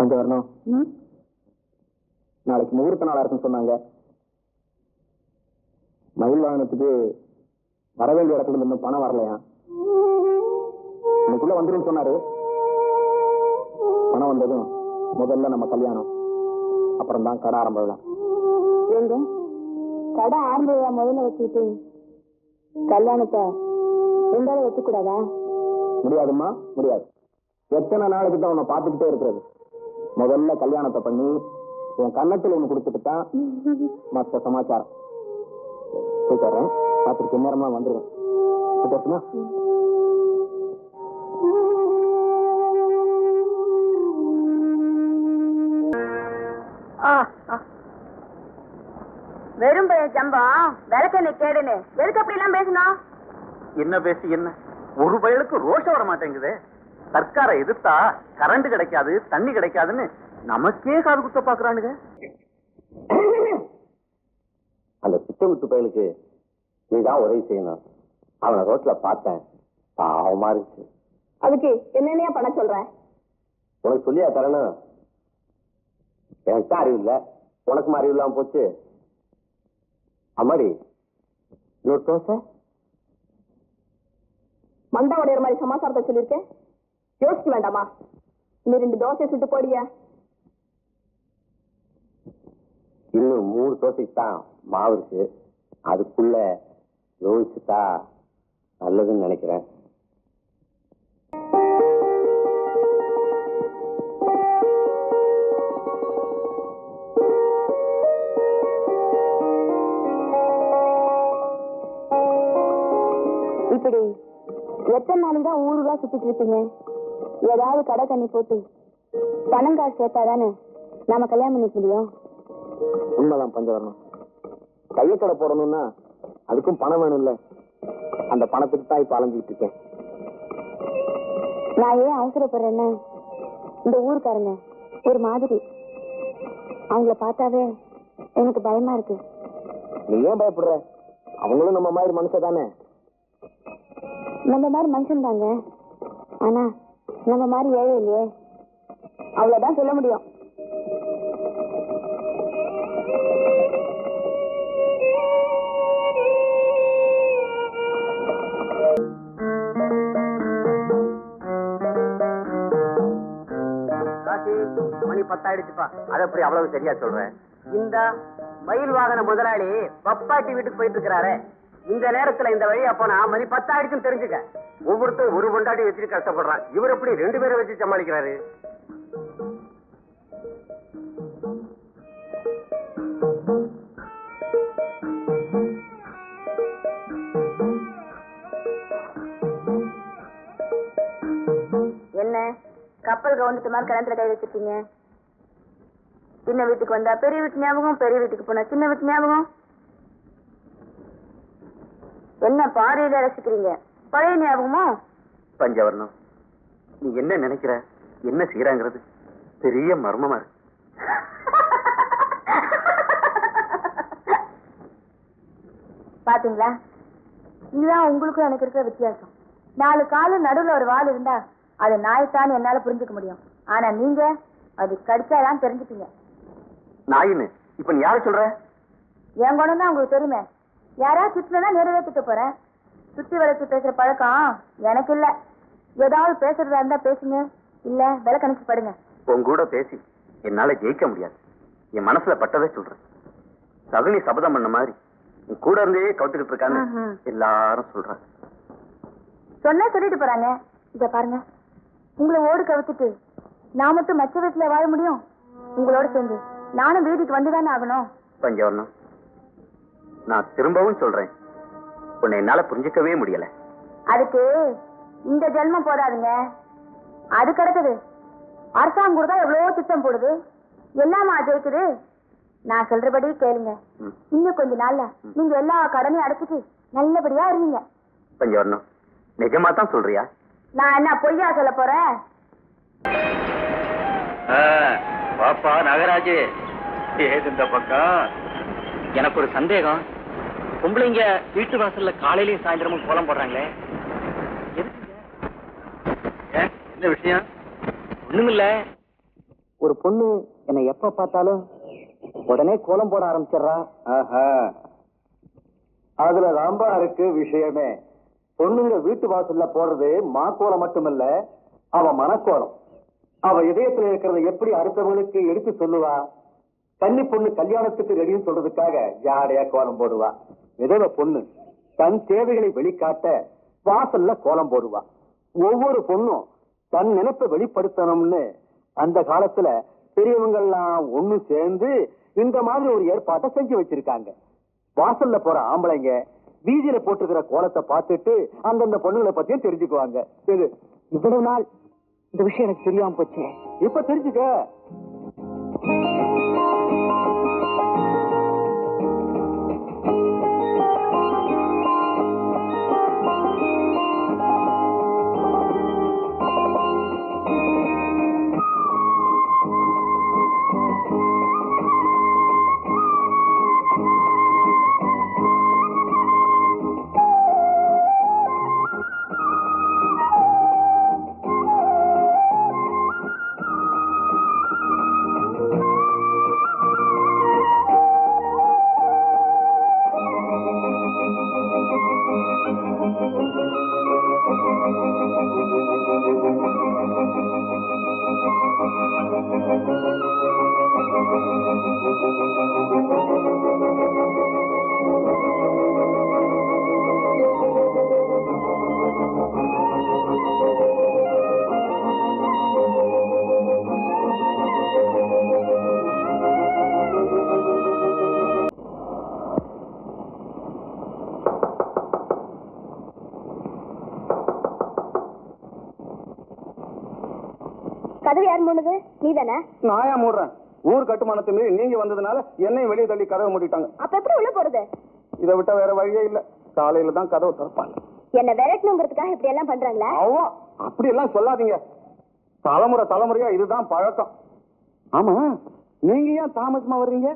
எங்க வரணும்? நாளைக்கு முகூர்த்த நாளா இருக்குன்னு சொன்னாங்க. மயில் வாகனத்துக்கு வர வேண்டிய இடத்துல இருந்து பணம் வரலையா? இன்னைக்குள்ள வந்துடும் சொன்னாரு. பணம் வந்ததும் முதல்ல நம்ம கல்யாணம், அப்புறம் தான் கடை ஆரம்பிக்கலாம். எங்க கடை ஆரம்பியா முதல்ல வச்சுட்டு கல்யாணத்தை ரெண்டாவது வச்சு கூடாதா? முடியாதுமா, முடியாது. எத்தனை நாளைக்கு தான் உன்னை பார்த்துக்கிட்டே இருக்கிறது? முதல்ல கல்யாணத்தை பண்ணி என் கன்னத்தில் ஒண்ணு கொடுத்துட்டு தான் மற்ற சமாச்சாரம். போயிட்டு பார்த்துட்டு நேரமா வந்துருவேன். பேசுமா? வெறும் ஜம்பம் விளக்கெண்ணை கேடுன்னு எதுக்கு அப்படி எல்லாம் பேசணும்? என்ன பேசி என்ன? ஒரு பயலுக்கு ரோஷம் வர மாட்டேங்குது. சர்க்காரை எதிர்த்தா கரண்ட் கிடைக்காது, தண்ணி கிடைக்காதுன்னு நமக்கே காது குத்த பாக்குறானுங்க. அந்த பிச்சைமுத்து பயலுக்கு நீதான் உதவி செய்யணும். அவனை ரோட்ல பார்த்தேன், பாவமா இருந்துச்சு. அதுக்கு என்னென்னையா பண்ண சொல்றேன்? உனக்கு சொல்லியா தரணும்? எனக்கு தான் அறிவு இல்லை, உனக்கு அறிவு இல்லாம போச்சு. அம்மாடி, இன்னொரு தோசை. மண்டா உடையிற மாதிரி சமாச்சாரத்தை சொல்லியிருக்கேன், யோசிக்க வேண்டாமா? இன்னும் 2 தோசை சுட்டு போடியா? இன்னும் 3 தோசைக்கு தான் மாவு இருக்கு. அதுக்குள்ள யோசிச்சுட்டா நல்லதுன்னு நினைக்கிறேன். இப்படி எத்தனை நாளைக்கு தான் ஊருதான் சுத்திட்டு இருப்பீங்க? ஏதாவது கடை தண்ணி போட்டு பணம் காசு சேர்த்தாதானே நாம கல்யாணம் பண்ணிக்க முடியும். உண்மைதான் பஞ்சவரணம். கையக்கடை போடணும்னா அதுக்கும் பணம் வேணும் இல்ல? அந்த பணத்துக்கு தான் இப்ப அலைஞ்சிட்டு இருக்கேன். நான் ஏன் அவசரப்படுறேன்னா, இந்த ஊருக்காரங்க ஒரு மாதிரி, அவங்கள பார்த்தாவே எனக்கு பயமா இருக்கு. நீ ஏன் பயப்படுற? அவங்களும் நம்ம மாதிரி மனுஷன் தானே. நம்ம மாதிரி மனுஷன் தாங்க, ஆனா நம்ம மாதிரி ஏழை இல்லையே, அவ்வளவுதான் சொல்ல முடியும். மணி 10 ஆயிடுச்சுப்பா. அது எப்படி அவ்வளவு சரியா சொல்றேன்? இந்த மயில் வாகன முதலாளி பப்பாட்டி வீட்டுக்கு போயிட்டு இருக்கிறாரு. இந்த நேரத்துல இந்த வழியா போனா மணி 10 ஆயிடுச்சுன்னு தெரிஞ்சுக்க. ஒவ்வொருத்தரும் ஒரு பொண்டாட்டி வச்சுட்டு கஷ்டப்படுறான். இவர் எப்படி 2 பேரை வச்சு சமாளிக்கிறாரு? என்ன கப்பல் கவுந்துட்டு மாதிரி கலந்துல கை வச்சிருக்கீங்க? சின்ன வீட்டுக்கு வந்தா பெரிய வீட்டு ஞாபகம், பெரிய வீட்டுக்கு போனா சின்ன வீட்டு ஞாபகம். என்ன பாறையில ரசிக்கிறீங்க? பழைய ஞாபகமா? பஞ்சவர்ணம், நீ என்ன நினைக்கிற, என்ன செய்யறாங்கிறது பெரிய மர்மமா இருக்கு. பாத்தீங்களா, இதுதான் உங்களுக்கும் எனக்கு இருக்கிற வித்தியாசம். 4 காலு நடுவுல ஒரு வால் இருந்தா அது நாய்த்தான்னு என்னால புரிஞ்சுக்க முடியும். ஆனா நீங்க அது கடிச்சாதான் தெரிஞ்சுப்பீங்க. நாயின்னு இப்ப நீ யார சொல்ற? என் குணம் தான் உங்களுக்கு தெரியுமே. யாராவது சுத்தினா நேரவே திட்ட போறேன். சுத்தி வளைச்சு பேசுற பழக்கம் எனக்கு இல்ல. ஏதாவது பேசுறதா இருந்தா பேசுங்க, இல்ல விலை கணக்கு படுங்க. உன் கூட பேசி என்னால ஜெயிக்க முடியாது. என் மனசுல பட்டதே சொல்றேன். சகுனி சபதம் பண்ண மாதிரி நீ கூட இருந்தே கவுத்துக்கிட்டு இருக்கான்னு எல்லாரும் சொல்றாங்க. சொன்னா சொல்லிட்டு போறாங்க. இத பாருங்க, உங்களை ஓடு கவுத்துட்டு நான் மட்டும் மச்ச வீட்டுல வாழ முடியும்? உங்களோட சேர்ந்து நானும் வீட்டுக்கு வந்துதானே ஆகணும். பஞ்சவர்ணம், நான் திரும்பவும் சொல்றேன், உன்னை என்னால புரிஞ்சுக்கவே முடியல. அதுக்கு இந்த ஜென்மம் போதாதுங்க, அது கிடக்குது. அரசாங்கம் கூட எவ்வளவோ திட்டம் போடுது, எல்லாமா ஜெயிக்குது. நான் சொல்றபடி கேளுங்க. இன்னும் கொஞ்ச நாள்ல நீங்க எல்லா கடனையும் அடைச்சிட்டு நல்லபடியா இருவீங்க. பஞ்சவர்ணம், நிஜமா தான் சொல்றியா? நான் என்ன பொய்யா சொல்ல போறேன்? பாப்பா நாகராஜ், ஏது இந்த பக்கம்? எனக்கு ஒரு சந்தேகம். பொம்பளைங்க வீட்டு வாசல்ல காலையிலயும் சாயந்தரமும் கோலம் போடுறாங்களே, என்ன விஷயம்? ஒண்ணுமில்ல. ஒரு பொண்ணு என்னை எப்ப பார்த்தாலும் உடனே கோலம் போட ஆரம்பிச்சிடுறா. அதுல ரொம்ப இருக்கு விஷயமே. பொண்ணுங்க வீட்டு வாசல்ல போடுறது மாக்கோலம் மட்டுமல்ல, அவ மனக்கோலம். அவ இதயத்துல இருக்கிறத எப்படி அடுத்தவங்களுக்கு எடுத்து சொல்லுவா. கன்னி பொண்ணு கல்யாணத்துக்கு ரெடின்னு சொல்றதுக்காக ஜாடையா கோலம் போடுவா. விதவ பொண்ணு தன் தேவைகளை வெளிக்காட்ட வாசல்ல கோலம் போடுவா. ஒவ்வொரு பொண்ணும் தன் நினைப்பை வெளிப்படுத்தணும்னு அந்த காலத்துல பெரியவங்க எல்லாம் ஒண்ணு சேர்ந்து இந்த மாதிரி ஒரு ஏற்பாட்டை செஞ்சு வச்சிருக்காங்க. வாசல்ல போற ஆம்பளைங்க வீதியில போட்டுக்கிற கோலத்தை பார்த்துட்டு அந்தந்த பொண்ணுங்களை பத்தியும் தெரிஞ்சுக்குவாங்க. இவ்வளவு நாள் இந்த விஷயம் எனக்கு தெரியாம போச்சு, இப்ப தெரிஞ்சுக்க. கதவு யார் மூடுது? நீதானே? நான் ஏன் மூடுறேன்? ஊர் கட்டுமானத்தை மீறி நீங்க வந்ததுனால என்னையும் வெளியே தள்ளி கதவை மூடிட்டாங்க. அப்ப எப்படி உள்ள போறது? இதை விட்டா வேற வழியே இல்ல. காலையில தான் கதவை திறப்பாங்க. என்ன விரட்டணுங்கிறதுக்காக இப்படி எல்லாம் பண்றாங்களா? அவ்வளோ அப்படி எல்லாம் சொல்லாதீங்க. தலைமுறை தலைமுறையா இதுதான் பழக்கம். ஆமா, நீங்க ஏன் தாமசமா வர்றீங்க?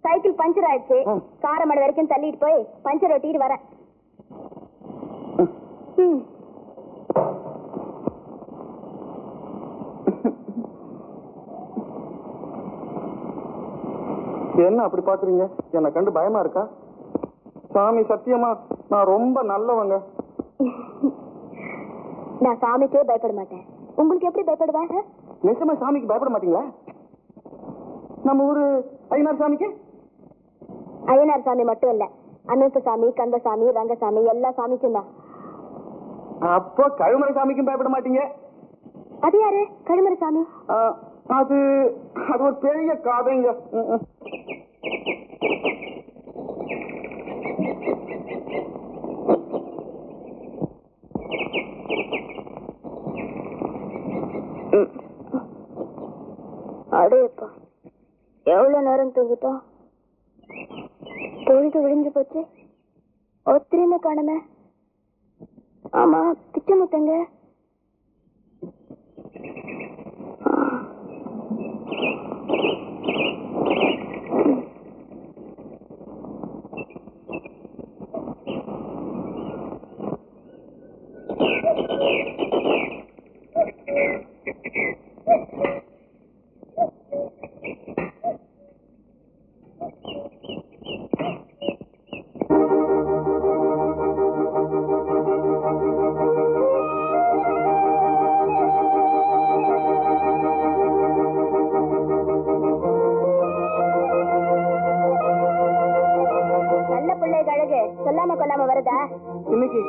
சைக்கிள் பஞ்சர் ஆயிடுச்சு. காரமடை வரைக்கும் தள்ளிட்டு போய் பஞ்சர் ஒட்டிட்டு வரேன். என்ன அப்படி பாக்குறீங்க? என்ன கண்டு பயமா இருக்கா? சாமி சத்தியமா நான் ரொம்ப நல்லவங்க. நான் சாமிக்கே பயப்பட மாட்டேன். உங்களுக்கு எப்படி பயப்படுவாங்க? நிஜமா சாமிக்கு பயப்பட மாட்டீங்களா? நம்ம ஊரு ஐயனார் சாமிக்கு? ஐயனார் சாமி மட்டும் இல்ல, அனந்த சாமி, கந்தசாமி, ரங்கசாமி எல்லா சாமிக்கும் தான். அப்போ கழுமலை சாமிக்கும் பயப்பட மாட்டீங்க? அது யாரு கழுமலை சாமி? அது அது ஒரு பெரிய காதைங்க. அடேப்பா, எவ்வளவு நேரம் தூங்கிட்டோம். பொழுது விழிஞ்சு போச்சு. ஒத்திரின்னு காணுமே. ஆமா, பிச்சை முத்தங்க. சொல்லாம கொல்லாம வருதா? இன்னைக்கு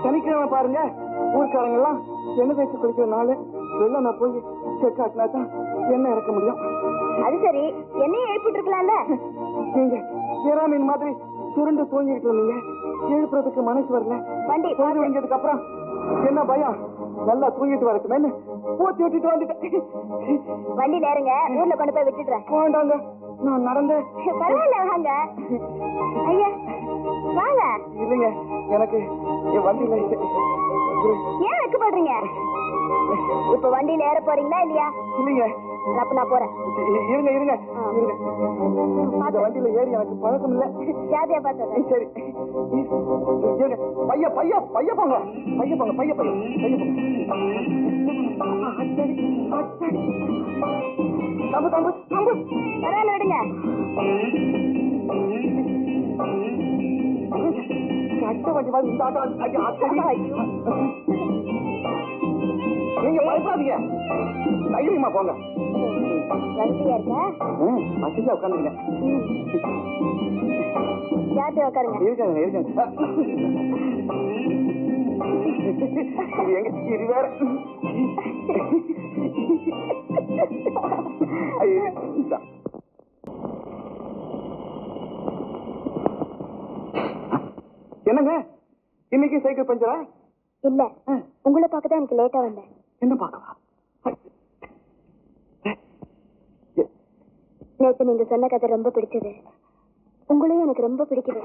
சனிக்கிழமை பாருங்க, ஊர்க்காரங்க எல்லாம் எண்ணெய் தேய்ச்சி குளிக்கிற நாள். வெளில நான் போய் செக் ஆட்டினா தான் எண்ணெய் இறக்க முடியும். அது சரி, என்னையும் எழுப்பிட்டு இருக்கலாம்ல. நீங்க ஏறாமீன் மாதிரி சுருண்டு தூங்கிட்டு இருந்தீங்க, எழுப்புறதுக்கு மனசு வரல. வண்டி பொழுது விழுந்ததுக்கு அப்புறம் என்ன பயம், நல்லா தூங்கிட்டு வரட்டுமேன்னு போத்தி விட்டுட்டு வந்துட்டேன். வண்டி நேருங்க, ஊர்ல கொண்டு போய் விட்டுடுறேன். வேண்டாங்க, நான் நடந்து. பரவாயில்ல, வாங்க. ஐயா வாங்க. இல்லைங்க, எனக்கு என் வண்டியில ஏன் வைக்கப்படுறீங்க? இப்ப வண்டியில ஏற போறீங்களா இல்லையா? இல்லைங்க, அப்ப நான் போறேன். இருங்க இருங்க இருங்க. இந்த வண்டியில ஏறி எனக்கு பழக்கம் இல்ல. ஜாதியா பார்த்தேன். சரி இருங்க. பைய பைய பைய போங்க. பைய போங்க பைய பைய பைய போங்க. தம்பு தம்பு தம்பு. பரவாயில்ல விடுங்க. அடுத்த வண்டி மாதிரி இந்த ஆட்டோ நீங்க பயப்படாதீங்க. தைரியமா போங்க. வசதியா இருக்க? வசதியா உட்காந்துங்க. ஜாதியா உட்காருங்க. இருக்காங்க இருக்காங்க. இது எங்க இது வேற. என்னங்க இன்னைக்கு சைக்கிள் பஞ்சரா? இல்ல, உங்களை பார்க்கதான் எனக்கு லேட்டா வந்தேன். என்ன பார்க்கவா? நேத்து நீங்க சொன்ன கதை ரொம்ப பிடிச்சது. உங்களையும் எனக்கு ரொம்ப பிடிக்குது.